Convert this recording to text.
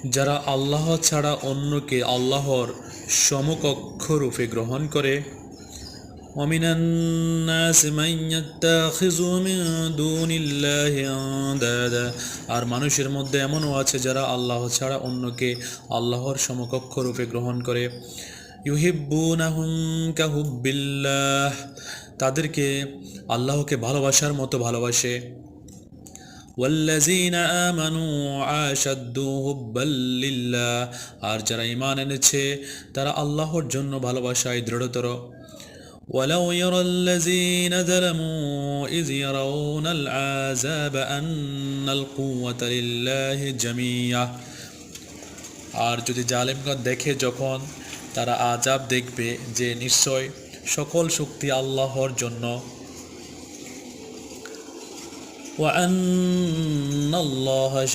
যারা আল্লাহ ছাড়া অন্যকে আল্লাহর সমকক্ষ রূপে গ্রহণ করে, ومن الناس من يتخذ من دون الله أندادا, আর মানুষের মধ্যে এমনও আছে যারা আল্লাহ ছাড়া অন্যকে আল্লাহর সমকক্ষ রূপে গ্রহণ করে। ইউহিব্বুনাহুম কাহুব্বিল্লাহ, তাদেরকে আল্লাহকে ভালোবাসার মতো ভালোবাসে। ওয়াল্লাযীনা আমানু আশাদ্দু হুব্বাল লিল্লাহ, আর যারা ঈমান এনেছে তারা আল্লাহর জন্য ভালোবাসায় দৃঢ়তর। ولو يرى الذين ظلموا إذ يرون العذاب أن القوة لله جميعا, আর যদি জালেমগণ দেখে যখন তারা আযাব দেখবে যে নিশ্চয় সকল শক্তি আল্লাহর জন্য। وأن الله